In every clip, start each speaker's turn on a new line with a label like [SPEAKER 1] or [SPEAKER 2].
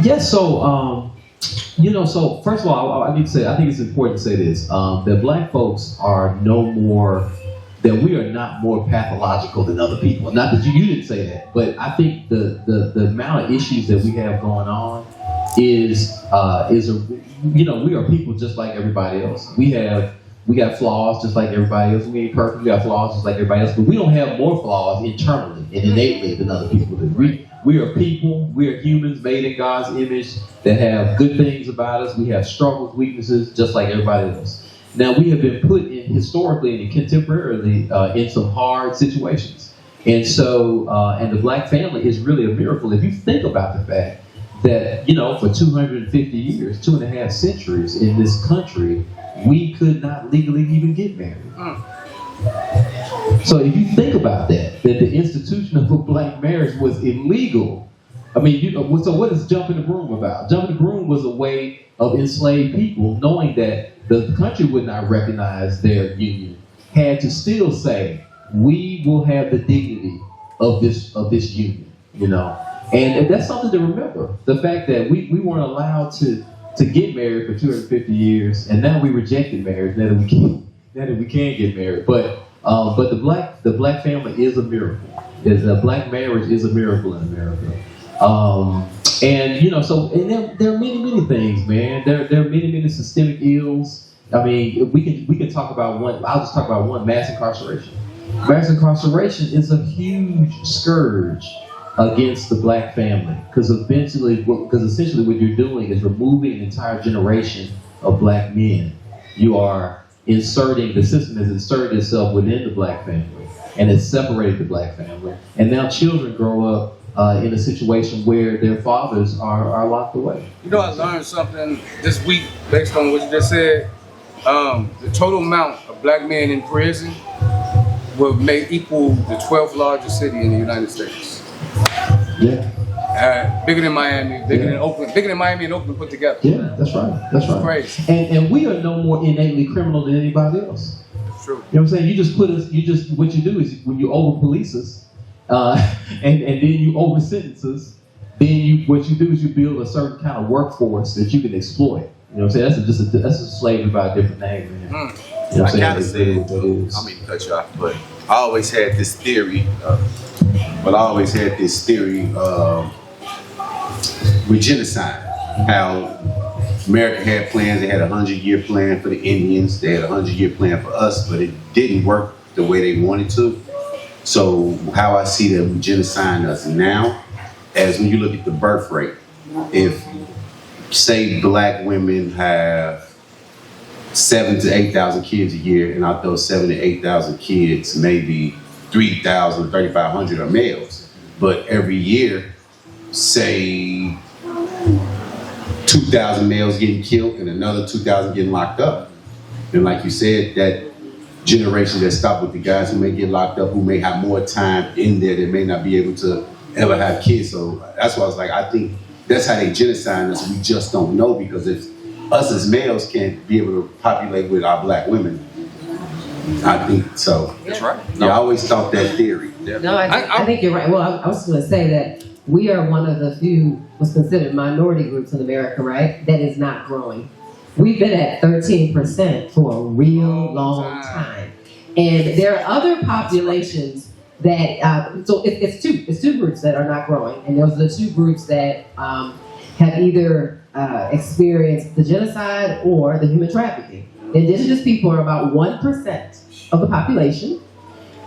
[SPEAKER 1] Yes. So, so first of all, I need to say, I think it's important to say this: that Black folks are no more, that we are not more pathological than other people. Not that you didn't say that, but I think the amount of issues that we have going on is we are people just like everybody else. We got flaws just like everybody else. We ain't perfect. We got flaws just like everybody else, but we don't have more flaws internally and innately than other people do. We are people. We are humans made in God's image that have good things about us. We have struggles, weaknesses, just like everybody else. Now, we have been put in historically and contemporarily in some hard situations. And so, and the Black family is really a miracle. If you think about the fact that, for 250 years, 2.5 centuries in this country, we could not legally even get married. So if you think about that the institution of a Black marriage was illegal. I mean, so what is jumping the broom about? Jumping the broom was a way of enslaved people, knowing that the country would not recognize their union, had to still say, we will have the dignity of this union, And that's something to remember. The fact that we weren't allowed to get married for 250 years, and now we rejected marriage. Now that we can get married, but the black family is a miracle. The Black marriage is a miracle in America. And there are many things, man. There are many systemic ills. I mean, we can talk about one. I'll just talk about one: mass incarceration. Mass incarceration is a huge scourge against the Black family, because essentially what you're doing is removing an entire generation of Black men. You are inserting, the system has inserted itself within the Black family, and it's separated the Black family. And now children grow up in a situation where their fathers are locked away.
[SPEAKER 2] I learned something this week based on what you just said. The total amount of Black men in prison will equal the 12th largest city in the United States.
[SPEAKER 1] Yeah.
[SPEAKER 2] Bigger than Miami, bigger than Oakland, bigger than Miami and Oakland put together.
[SPEAKER 1] Yeah, that's right. That's right.
[SPEAKER 2] Crazy.
[SPEAKER 1] And we are no more innately criminal than anybody else.
[SPEAKER 2] That's true.
[SPEAKER 1] You know what I'm saying? What you do is when you over police us, and then you over sentence us, then what you do is you build a certain kind of workforce that you can exploit. You know what I'm saying? That's a slavery by a different name, man. You know what I'm saying?
[SPEAKER 3] I kind of said, I don't mean to cut you off, but I always had this theory. With genocide, how America had plans. They had a 100-year plan for the Indians. They had a 100-year plan for us, but it didn't work the way they wanted to. So how I see them genociding us now, as when you look at the birth rate, if say Black women have 7,000 to 8,000 kids a year, and out those 7,000 to 8,000 kids, maybe 3,000, 3,500 are males. But every year, say 2,000 males getting killed and another 2,000 getting locked up. And like you said, that generation that stopped with the guys who may get locked up, who may have more time in there, that may not be able to ever have kids. So that's why I was like, I think that's how they genocide us. We just don't know, because if us as males can't be able to populate with our Black women, I think so.
[SPEAKER 2] That's right.
[SPEAKER 3] I always thought that theory. Yeah.
[SPEAKER 4] No, I think you're right. Well, I was going to say that we are one of the few, what's considered minority groups in America, right, that is not growing. We've been at 13% for a real long time. And there are other populations that, so it's two groups that are not growing. And those are the two groups that have either experienced the genocide or the human trafficking. The indigenous people are about 1% of the population,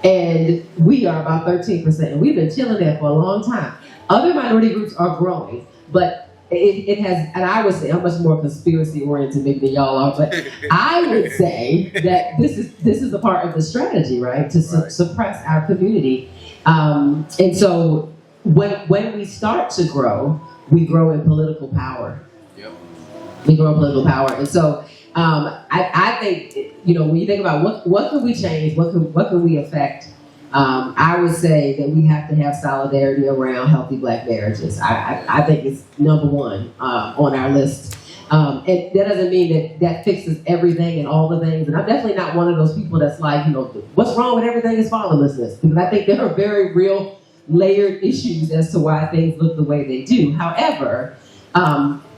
[SPEAKER 4] and we are about 13%, and we've been chilling there for a long time. Other minority groups are growing, but it has, and I would say, I'm much more conspiracy oriented maybe than y'all are, but I would say that this is a part of the strategy, right, to suppress our community. And so when we start to grow, we grow in political power.
[SPEAKER 2] Yep.
[SPEAKER 4] We grow in political power, and so. I think, when you think about what can we change, what can we affect, I would say that we have to have solidarity around healthy Black marriages. I think it's number one on our list. And that doesn't mean that fixes everything and all the things. And I'm definitely not one of those people that's like, what's wrong with everything is fatherlessness. Because I think there are very real layered issues as to why things look the way they do. However,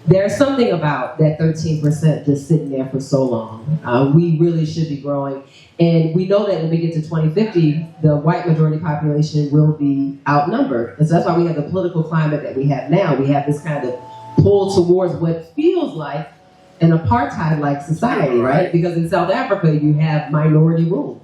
[SPEAKER 4] there's something about that 13% just sitting there for so long. We really should be growing. And we know that when we get to 2050, the white majority population will be outnumbered. And so that's why we have the political climate that we have now. We have this kind of pull towards what feels like an apartheid-like society, right? Because in South Africa, you have minority rule.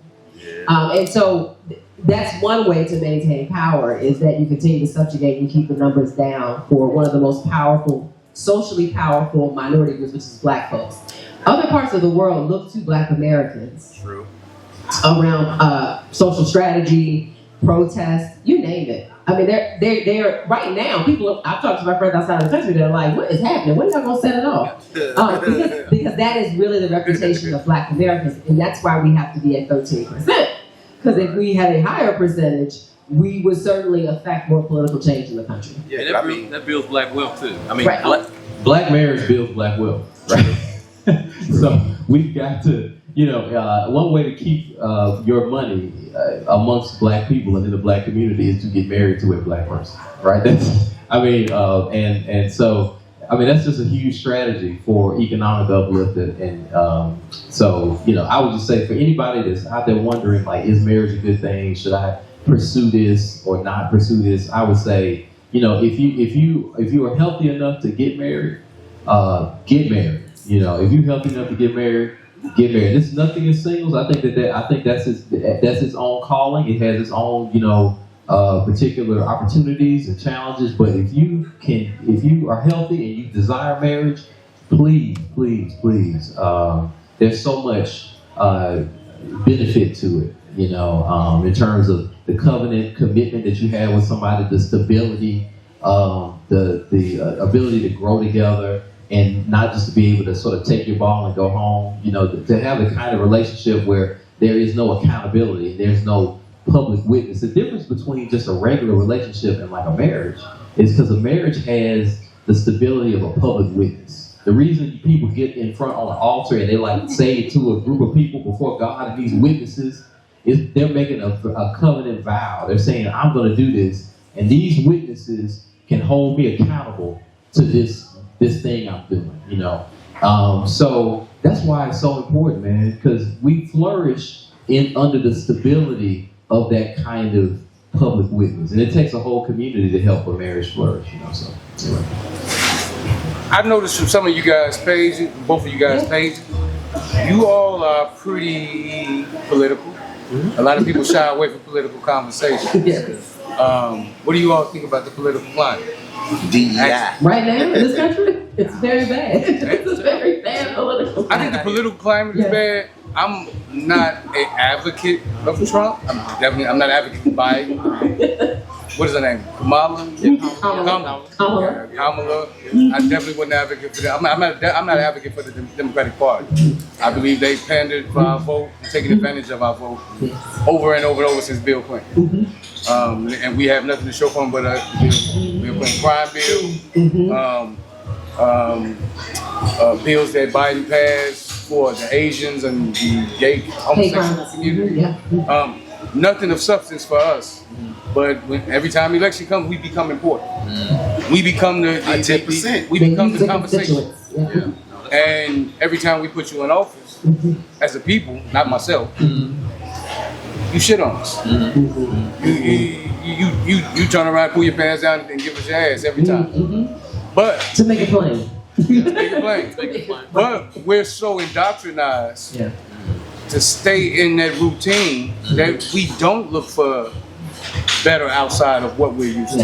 [SPEAKER 4] And so that's one way to maintain power, is that you continue to subjugate and keep the numbers down for one of the most powerful, socially powerful minority groups, which is Black folks. Other parts of the world look to Black Americans around social strategy, protest, you name it. I mean, they're right now, people, I've talked to my friends outside of the country, they're like, what is happening? When are y'all gonna set it off? Because that is really the reputation of Black Americans, and that's why we have to be at 13%. Because if we had a higher percentage, we would certainly affect more political change in the country.
[SPEAKER 5] Yeah, that builds Black wealth too. I mean,
[SPEAKER 4] Right.
[SPEAKER 1] Black marriage builds Black wealth, right? So we've got to, one way to keep your money amongst Black people and in the Black community is to get married to a Black person, right? That's, that's just a huge strategy for economic uplift. So, I would just say for anybody that's out there wondering, like, is marriage a good thing? Should I pursue this or not pursue this? I would say, if you are healthy enough to get married, get married. If you're healthy enough to get married, get married. There's nothing in singles. I think that's its own calling. It has its own, particular opportunities and challenges. But if you are healthy and you desire marriage, please, there's so much benefit to it. In terms of the covenant commitment that you have with somebody, the stability, the ability to grow together. And not just to be able to sort of take your ball and go home, to have a kind of relationship where there is no accountability, there's no public witness. The difference between just a regular relationship and like a marriage is because a marriage has the stability of a public witness. The reason people get in front on an altar and they like say it to a group of people before God and these witnesses is they're making a covenant vow. They're saying, I'm going to do this, and these witnesses can hold me accountable to this thing I'm doing, so that's why it's so important, man, because we flourish under the stability of that kind of public witness, and it takes a whole community to help a marriage flourish, so anyway.
[SPEAKER 2] I've noticed from some of you guys' pages, both of you guys' pages, you all are pretty political. A lot of people shy away from political conversations. What do you all think about the political climate?
[SPEAKER 3] DEI.
[SPEAKER 4] Right now in this country, it's very bad. It's a very bad political climate.
[SPEAKER 2] I think the political climate is bad. I'm not an advocate of Trump. I'm not an advocate for Biden. What is her name? Kamala? Kamala. I definitely wasn't an advocate for that. I'm not an advocate for the Democratic Party. I believe they pandered for our vote and taken advantage of our vote over and over and over since Bill Clinton. And we have nothing to show for them but a Bill Clinton crime bill, bills that Biden passed for the Asians and the gay homosexual community. Nothing of substance for us. But every time election comes, we become important. We become the 10%. We become the conversation. And every time we put you in office, as a people, not myself, you shit on us. You turn around, pull your pants down, and give us your ass every time. But
[SPEAKER 4] to make it plain.
[SPEAKER 2] But we're so indoctrinized to stay in that routine that we don't look for better outside of what we're used to.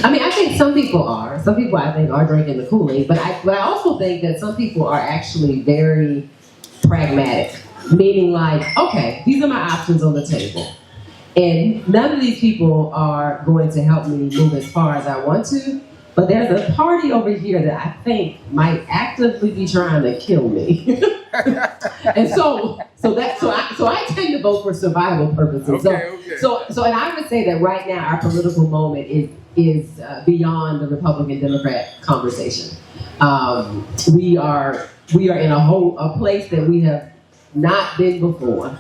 [SPEAKER 4] I mean, I think some people are. Some people, I think, are drinking the Kool-Aid. But I also think that some people are actually very pragmatic. Meaning like, okay, these are my options on the table. And none of these people are going to help me move as far as I want to. But there's a party over here that I think might actively be trying to kill me. And so I tend to vote for survival purposes. So and I would say that right now our political moment is beyond the Republican-Democrat conversation. We are in a place that we have not been before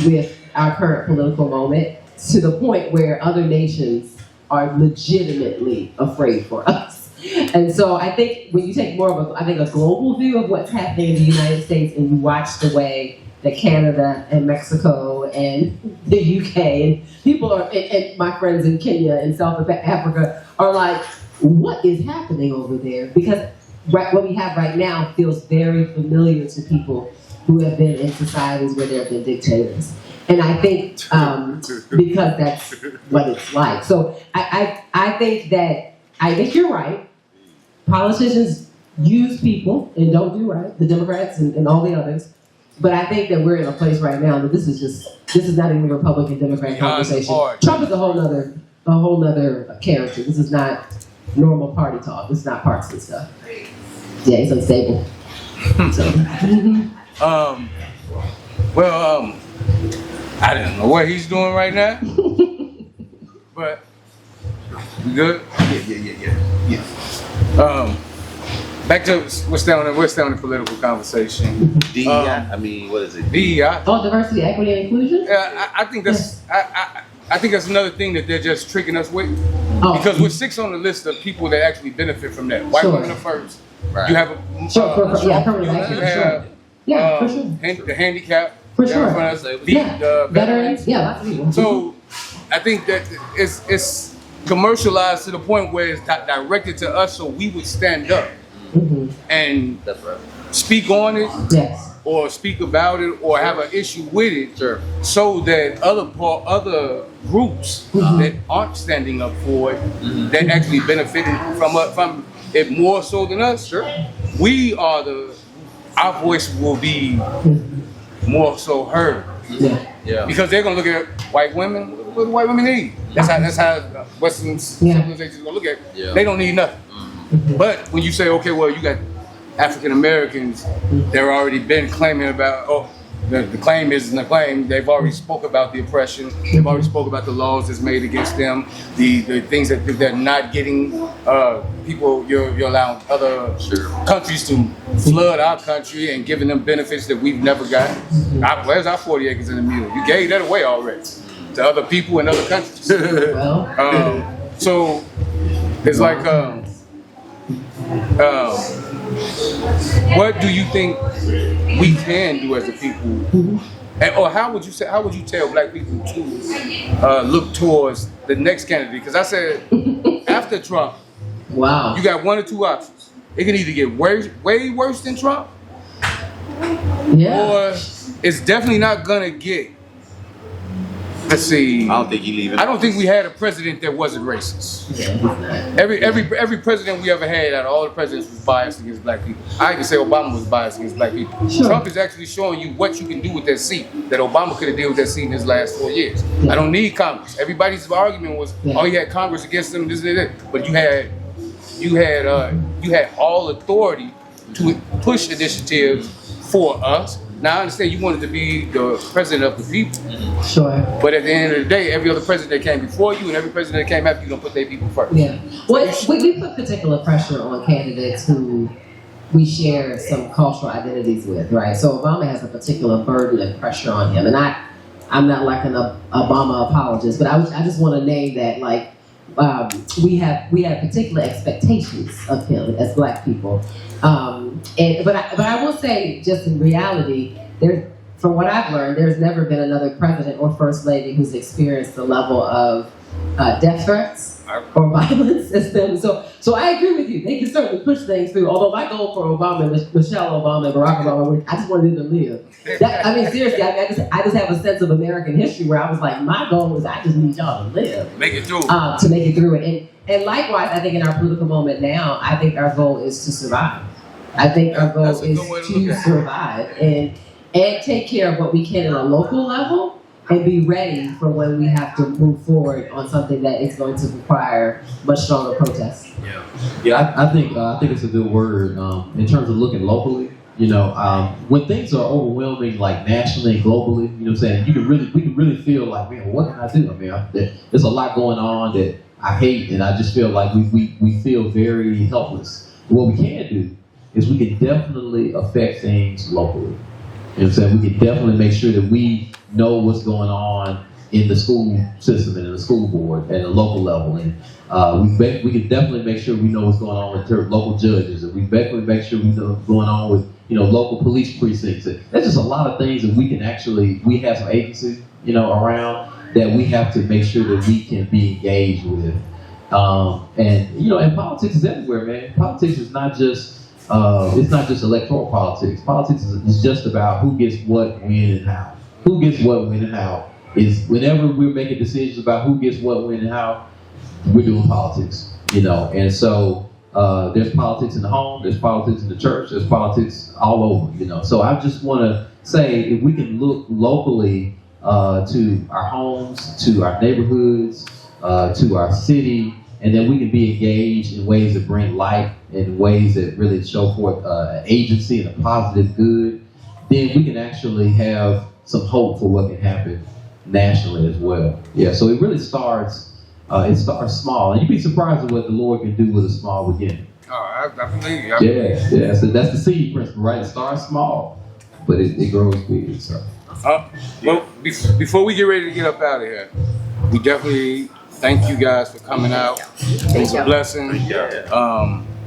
[SPEAKER 4] with our current political moment, to the point where other nations are legitimately afraid for us. And so I think when you take more of a global view of what's happening in the United States and you watch the way that Canada and Mexico and the UK and people are, and my friends in Kenya and South Africa are like, what is happening over there? Because what we have right now feels very familiar to people who have been in societies where there have been dictators. And I think because that's what it's like. So I think you're right. Politicians use people and don't do right, the Democrats and all the others. But I think that we're in a place right now that this is not even a Republican-Democrat conversation. Trump is a whole nother character. This is not normal party talk. This is not partisan stuff. Yeah, he's unstable.
[SPEAKER 2] I don't know what he's doing right now, but we good.
[SPEAKER 3] Yeah.
[SPEAKER 2] Back to we're still in the political conversation.
[SPEAKER 3] DEI. I mean, what is it?
[SPEAKER 2] DEI.
[SPEAKER 4] Oh, diversity, equity, and inclusion.
[SPEAKER 2] Yeah, I think that's I think that's another thing that they're just tricking us with, because we're 6 on the list of people that actually benefit from that. White women are first.
[SPEAKER 3] Right.
[SPEAKER 2] You have a
[SPEAKER 4] for sure.
[SPEAKER 2] The handicap.
[SPEAKER 4] For sure.
[SPEAKER 2] The
[SPEAKER 4] Veterans. Yeah, lots of people.
[SPEAKER 2] So I think that it's commercialized to the point where it's directed to us, so we would stand up and speak on it, or speak about it, or have an issue with it, so that other groups that aren't standing up for it, that actually benefiting from it more so than us. We are our voice will be more so heard. Because they're gonna look at white women. What do white women need? That's how Western civilization is gonna look at it. They don't need nothing. But when you say, okay, well, you got African Americans, they've already been claiming about, the claim isn't a claim. They've already spoke about the oppression. They've already spoke about the laws that's made against them, the things that they're not getting. People, you're allowing other countries to flood our country and giving them benefits that we've never got. Where's our 40 acres in the mule? You gave that away already to other people in other countries. So it's like, what do you think we can do as a people, or how would you tell black people to look towards the next candidate? Because I said after Trump, you got 1 or 2 options. It can either get way worse than Trump, or it's definitely not gonna get. Let's see.
[SPEAKER 3] I don't think he leaving.
[SPEAKER 2] I don't think we had a president that wasn't racist. Every president we ever had, out of all the presidents, was biased against black people. I can say Obama was biased against black people. Trump is actually showing you what you can do with that seat that Obama could have did with that seat in his last 4 years. I don't need Congress. Everybody's argument was, oh, he had Congress against him, this and that. But you had all authority to push initiatives for us. Now I understand you wanted to be the president of the people. But at the end of the day, every other president that came before you and every president that came after you, gonna put their people first.
[SPEAKER 4] Well, we put particular pressure on candidates who we share some cultural identities with, right? So Obama has a particular burden and pressure on him, and I'm not like an Obama apologist, but I just want to name that, like, we have particular expectations of him as black people. But I will say, just in reality, from what I've learned, there's never been another president or first lady who's experienced the level of death threats or violence as them. So I agree with you. They can certainly push things through. Although my goal for Obama, Michelle Obama, and Barack Obama, I just wanted them to live. Seriously, I just have a sense of American history where I was like, my goal is I just need y'all to live.
[SPEAKER 2] Make it through.
[SPEAKER 4] To make it through it. And likewise, I think in our political moment now, I think our goal is to survive. I think our goal is to survive and take care of what we can at a local level and be ready for when we have to move forward on something that is going to require much stronger protests.
[SPEAKER 1] I think it's a good word in terms of looking locally. When things are overwhelming, like nationally and globally, you know what I'm saying, we can really feel like, man, what can I do? I mean, there's a lot going on that I hate, and I just feel like we feel very helpless. What we can do is we can definitely affect things locally. You know what I'm saying? We can definitely make sure that we know what's going on in the school system and in the school board at a local level. And we can definitely make sure we know what's going on with local judges, and we definitely make sure we know what's going on with local police precincts. And there's just a lot of things that we can we have some agencies around that we have to make sure that we can be engaged with. And politics is everywhere, man. Politics is not just it's not just electoral politics. Politics is just about who gets what, when, and how. Who gets what, when, and how is whenever we're making decisions about who gets what, when, and how, we're doing politics, And so there's politics in the home, there's politics in the church, there's politics all over, So I just want to say, if we can look locally to our homes, to our neighborhoods, to our city, and then we can be engaged in ways that bring light, in ways that really show forth agency and a positive good, then we can actually have some hope for what can happen nationally as well. Yeah, so it really starts small, and you'd be surprised at what the Lord can do with a small beginning.
[SPEAKER 2] Oh, I believe you.
[SPEAKER 1] Yeah. So that's the seed principle, right? It starts small, but it grows big. So.
[SPEAKER 2] Well, before we get ready to get up out of here, we definitely thank you guys for coming out. It was a blessing.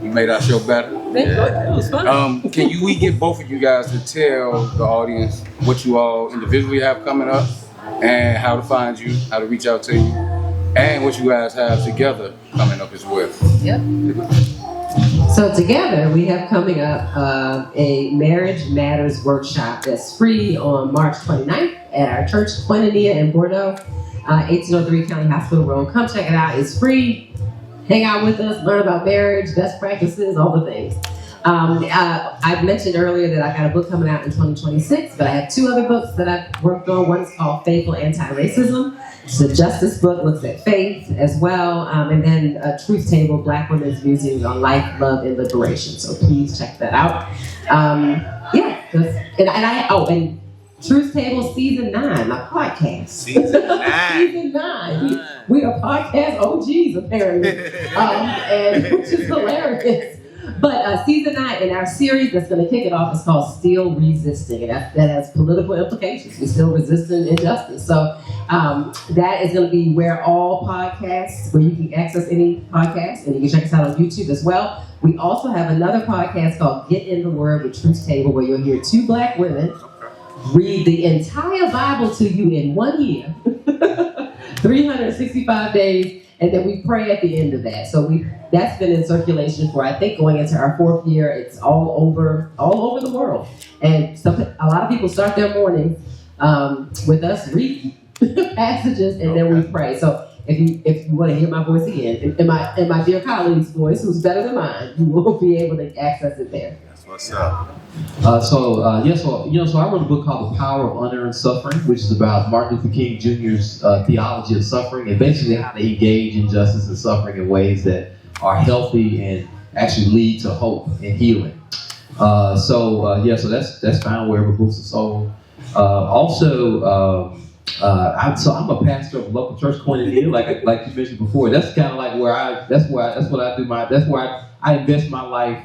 [SPEAKER 2] You made our show better.
[SPEAKER 6] It was fun.
[SPEAKER 2] We get both of you guys to tell the audience what you all individually have coming up, and how to find you, how to reach out to you, and what you guys have together coming up as well.
[SPEAKER 6] Yep.
[SPEAKER 4] So together we have coming up a Marriage Matters workshop that's free on March 29th at our church, Koinonia in Bordeaux, 1803 County Hospital Road. Come check it out. It's free. Hang out with us, learn about marriage, best practices, all the things. I mentioned earlier that I got a book coming out in 2026, but I have two other books that I've worked on. One is called Faithful Anti-Racism. It's a justice book, looks at faith as well. And then a Truth Table, Black Women's Musings on Life, Love, and Liberation. So please check that out. And Truth Table Season 9, my podcast.
[SPEAKER 7] Season 9.
[SPEAKER 4] Season 9. We are podcast OGs, apparently. Which is hilarious. But Season 9 in our series that's going to kick it off is called Still Resisting. And that has political implications. We're still resisting injustice. So that is going to be where you can access any podcast, and you can check us out on YouTube as well. We also have another podcast called Get in the Word with Truth Table, where you'll hear two Black women read the entire Bible to you in 1 year, 365 days, and then we pray at the end of that. So that's been in circulation for, I think, going into our 4th year. It's all over the world, and a lot of people start their mornings with us reading passages, and then we pray. So if you want to hear my voice again, and my dear colleague's voice, who's better than mine, you will be able to access it there.
[SPEAKER 7] What's up?
[SPEAKER 1] So I wrote a book called The Power of Unearned Suffering, which is about Martin Luther King Jr.'s theology of suffering, and basically how to engage in justice and suffering in ways that are healthy and actually lead to hope and healing. So that's found wherever books are sold. I'm a pastor of a local church, Koinonia, like you mentioned before. That's kind of like where I invest my life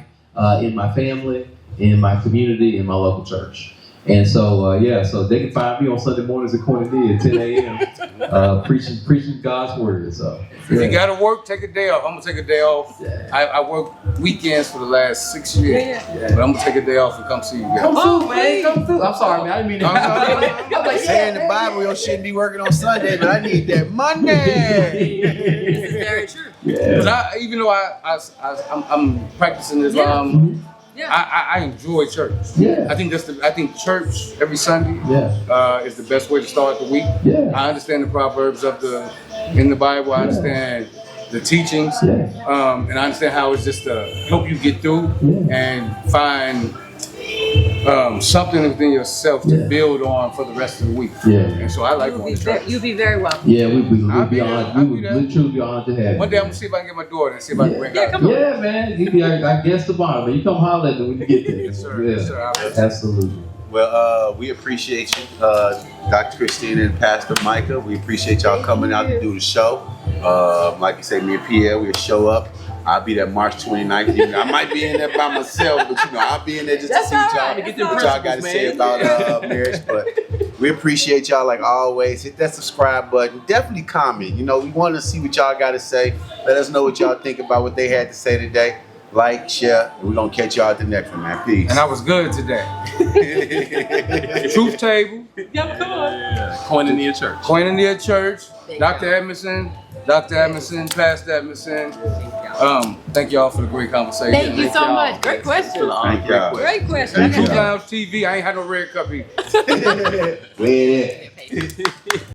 [SPEAKER 1] in my family, in my community, in my local church. And so so they can find me on Sunday mornings at Koinonia at 10 a.m. preaching God's word. So
[SPEAKER 2] if you gotta work, take a day off. I'm gonna take a day off. Yeah. I work weekends for the last 6 years, but I'm gonna take a day off and come see you guys.
[SPEAKER 1] Come through. I'm sorry, man. I didn't mean that.
[SPEAKER 7] Saying the Bible, you shouldn't be working on Sunday, but I need that Monday.
[SPEAKER 6] This is very true.
[SPEAKER 2] But even though I'm practicing Islam. Yeah. I enjoy church.
[SPEAKER 1] Yeah.
[SPEAKER 2] I think church every Sunday is the best way to start the week.
[SPEAKER 1] Yeah.
[SPEAKER 2] I understand the proverbs in the Bible. I understand the teachings. Yeah. And I understand how it's just to help you get through and find something within yourself to build on for the rest of the week. Yeah. And so I like going to church.
[SPEAKER 6] You'll be very welcome.
[SPEAKER 1] Yeah, we'd be honored. We would truly be honored to have you.
[SPEAKER 2] One day I'm gonna see if I can get my daughter and see if I can bring her.
[SPEAKER 1] Yeah, man. You be our guest tomorrow, man. You come holler at me when you get there.
[SPEAKER 2] Yes, sir.
[SPEAKER 1] Yeah.
[SPEAKER 2] Yes, sir.
[SPEAKER 1] Absolutely.
[SPEAKER 7] Well, we appreciate you, Dr. Christina and Pastor Micah. We appreciate y'all coming out to do the show. Like you say, me and Pierre, we'll show up. I'll be there March 29th. I might be in there by myself, but I'll be in there just to see what y'all got to say about marriage. But We appreciate y'all like always. Hit that subscribe button. Definitely comment. You know, we want to see what y'all got to say. Let us know what y'all think about what they had to say today. Like, share, and we're going to catch y'all at the next one, man. Peace.
[SPEAKER 2] And I was good today. Truth Table,
[SPEAKER 6] Yeah, come on.
[SPEAKER 5] Koinonia Church.
[SPEAKER 2] Koinonia Church, Dr. Edmondson, Pastor Edmondson. Thank y'all for the great conversation.
[SPEAKER 6] Thank you so much. Great question.
[SPEAKER 7] Thank y'all.
[SPEAKER 6] Great question.
[SPEAKER 7] Thank
[SPEAKER 2] Truth Lounge TV, I ain't had no red cup either.
[SPEAKER 3] Where it at?